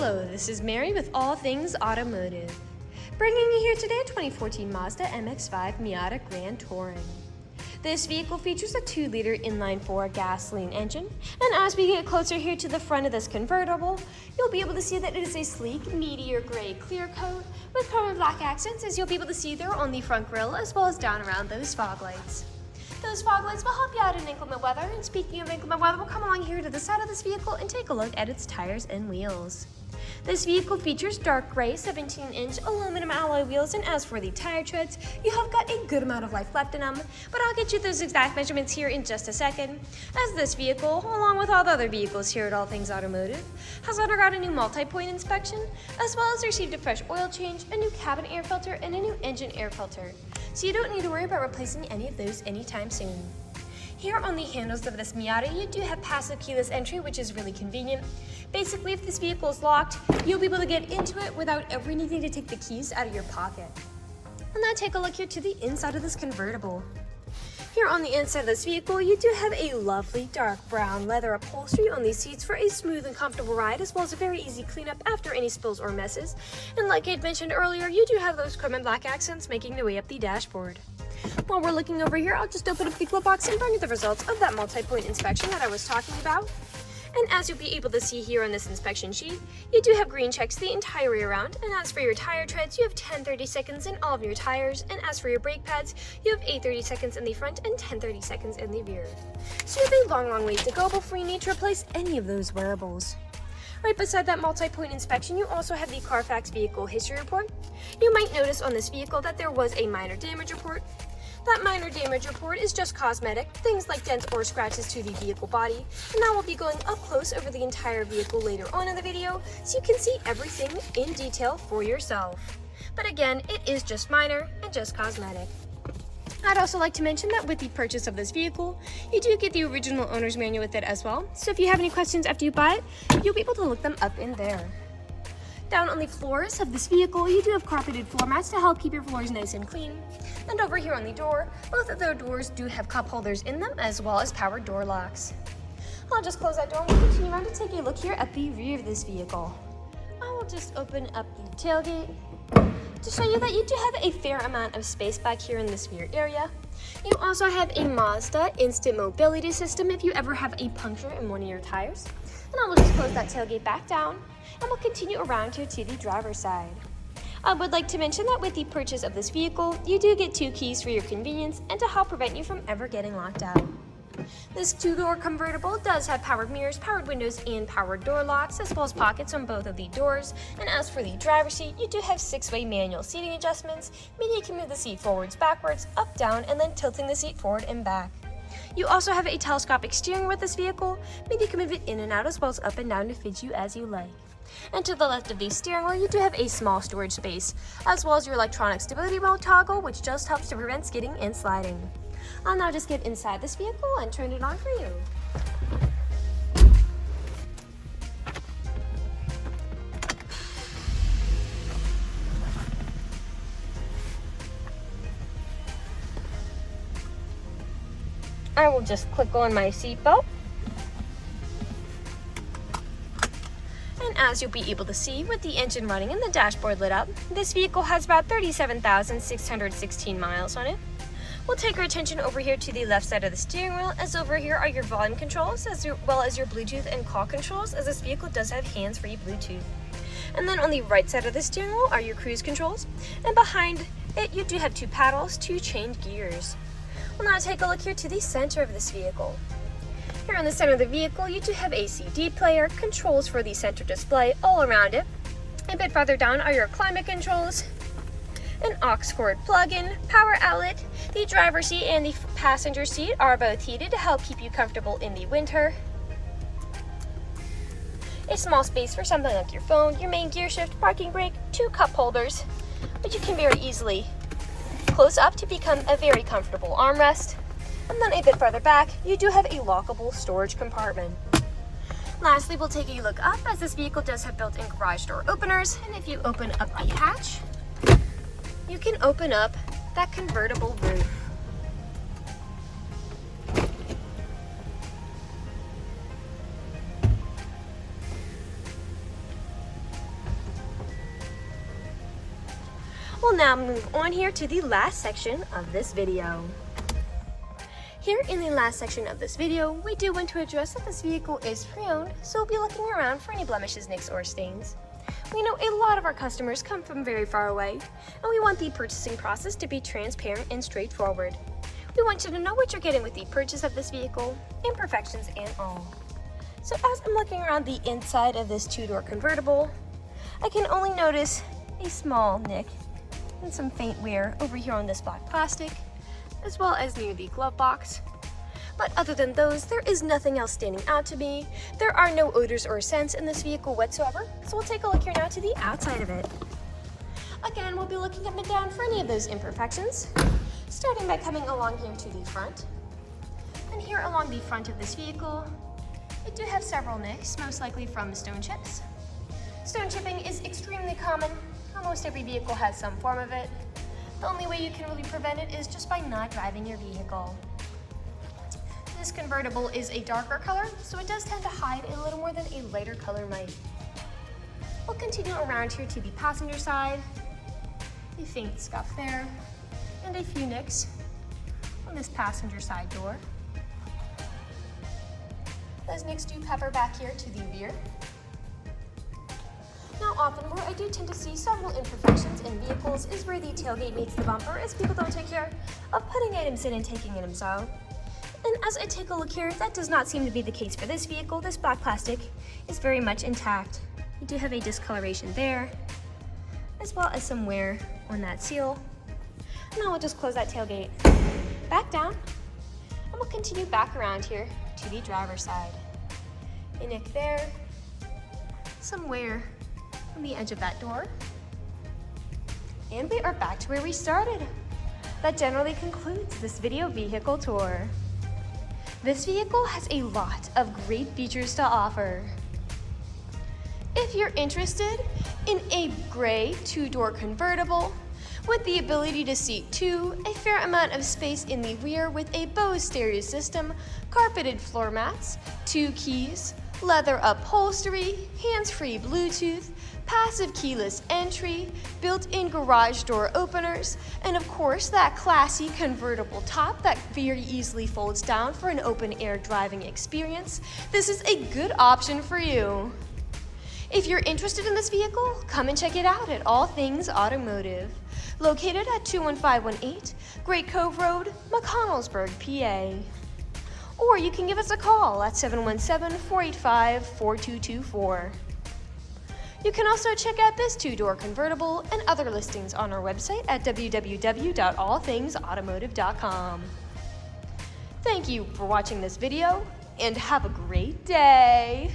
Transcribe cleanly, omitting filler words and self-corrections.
Hello, this is Mary with All Things Automotive, bringing you here today a 2014 Mazda MX-5 Miata Grand Touring. This vehicle features a 2-liter inline-4 gasoline engine, and as we get closer here to the front of this convertible, you'll be able to see that it is a sleek Meteor Gray clear coat with chrome and black accents, as you'll be able to see there on the front grille as well as down around those fog lights. Those fog lights will help you out in inclement weather, and speaking of inclement weather, we'll come along here to the side of this vehicle and take a look at its tires and wheels. This vehicle features dark gray 17-inch aluminum alloy wheels, and as for the tire treads, you have got a good amount of life left in them, but I'll get you those exact measurements here in just a second, as this vehicle, along with all the other vehicles here at All Things Automotive, has undergone a new multi-point inspection, as well as received a fresh oil change, a new cabin air filter, and a new engine air filter, so you don't need to worry about replacing any of those anytime soon. Here on the handles of this Miata, you do have passive keyless entry, which is really convenient. Basically, if this vehicle is locked, you'll be able to get into it without ever needing to take the keys out of your pocket. And now take a look here to the inside of this convertible. Here on the inside of this vehicle, you do have a lovely dark brown leather upholstery on these seats for a smooth and comfortable ride, as well as a very easy cleanup after any spills or messes. And like I had mentioned earlier, you do have those chrome and black accents making their way up the dashboard. While we're looking over here, I'll just open up the glove box and bring you the results of that multi-point inspection that I was talking about. And as you'll be able to see here on this inspection sheet, you do have green checks the entire way around, and as for your tire treads, you have 10-30 seconds in all of your tires, and as for your brake pads, you have 8-30 seconds in the front and 10-30 seconds in the rear. So you have a long way to go before you need to replace any of those wearables. Right beside that multi-point inspection, you also have the Carfax Vehicle History Report. You might notice on this vehicle that there was a minor damage report. That minor damage report is just cosmetic, things like dents or scratches to the vehicle body, and I will be going up close over the entire vehicle later on in the video so you can see everything in detail for yourself. But again, it is just minor and just cosmetic. I'd also like to mention that with the purchase of this vehicle, you do get the original owner's manual with it as well, so if you have any questions after you buy it, you'll be able to look them up in there. Down on the floors of this vehicle, you do have carpeted floor mats to help keep your floors nice and clean. And over here on the door, both of the doors do have cup holders in them, as well as power door locks. I'll just close that door and we'll continue around to take a look here at the rear of this vehicle. I will just open up the tailgate to show you that you do have a fair amount of space back here in this rear area. You also have a Mazda Instant Mobility System if you ever have a puncture in one of your tires. And I will just close that tailgate back down, and we'll continue around here to the driver's side. I would like to mention that with the purchase of this vehicle, you do get 2 keys for your convenience and to help prevent you from ever getting locked out. This 2-door convertible does have powered mirrors, powered windows, and powered door locks, as well as pockets on both of the doors. And as for the driver's seat, you do have 6-way manual seating adjustments, meaning you can move the seat forwards, backwards, up, down, and then tilting the seat forward and back. You also have a telescopic steering wheel with this vehicle, meaning you can move it in and out as well as up and down to fit you as you like. And to the left of the steering wheel, you do have a small storage space, as well as your electronic stability mode toggle, which just helps to prevent skidding and sliding. I'll now just get inside this vehicle and turn it on for you. I will just click on my seatbelt. And as you'll be able to see, with the engine running and the dashboard lit up, this vehicle has about 37,616 miles on it. We'll take our attention over here to the left side of the steering wheel, as over here are your volume controls, as well as your Bluetooth and call controls, as this vehicle does have hands-free Bluetooth. And then on the right side of the steering wheel are your cruise controls, and behind it you do have 2 paddles to change gears. We'll now take a look here to the center of this vehicle. Here in the center of the vehicle, you do have a CD player, controls for the center display all around it. A bit farther down are your climate controls, an aux cord plug-in, power outlet. The driver's seat and the passenger seat are both heated to help keep you comfortable in the winter. A small space for something like your phone, your main gear shift, parking brake, 2 cup holders, which you can very easily close up to become a very comfortable armrest. And then a bit farther back, you do have a lockable storage compartment. Lastly, we'll take a look up, as this vehicle does have built-in garage door openers, and if you open up the hatch, you can open up that convertible roof. We'll now move on here to the last section of this video. Here in the last section of this video, we do want to address that this vehicle is pre-owned, so we'll be looking around for any blemishes, nicks, or stains. We know a lot of our customers come from very far away, and we want the purchasing process to be transparent and straightforward. We want you to know what you're getting with the purchase of this vehicle, imperfections and all. So as I'm looking around the inside of this two-door convertible, I can only notice a small nick and some faint wear over here on this black plastic, as well as near the glove box. But other than those, there is nothing else standing out to me. There are no odors or scents in this vehicle whatsoever, so we'll take a look here now to the outside of it. Again, we'll be looking up and down for any of those imperfections, starting by coming along here to the front. And here along the front of this vehicle, we do have several nicks, most likely from stone chips. Stone chipping is extremely common. Almost every vehicle has some form of it. The only way you can really prevent it is just by not driving your vehicle. This convertible is a darker color, so it does tend to hide a little more than a lighter color might. We'll continue around here to the passenger side. A faint scuff there, and a few nicks on this passenger side door. Those nicks do pepper back here to the rear. Now, often where I do tend to see several imperfections in vehicles is where the tailgate meets the bumper, as people don't take care of putting items in and taking items out. And as I take a look here, that does not seem to be the case for this vehicle. This black plastic is very much intact. We do have a discoloration there, as well as some wear on that seal. Now we'll just close that tailgate back down, and we'll continue back around here to the driver's side. A nick there, some wear on the edge of that door, and we are back to where we started. That generally concludes this video vehicle tour. This vehicle has a lot of great features to offer. If you're interested in a gray two-door convertible with the ability to seat two, a fair amount of space in the rear with a BOSE stereo system, carpeted floor mats, 2 keys, leather upholstery, hands-free Bluetooth, passive keyless entry, built-in garage door openers, and of course that classy convertible top that very easily folds down for an open-air driving experience, this is a good option for you. If you're interested in this vehicle, come and check it out at All Things Automotive, located at 21518 Great Cove Road, McConnellsburg, PA. Or you can give us a call at 717-485-4224. You can also check out this two-door convertible and other listings on our website at www.allthingsautomotive.com. Thank you for watching this video, and have a great day!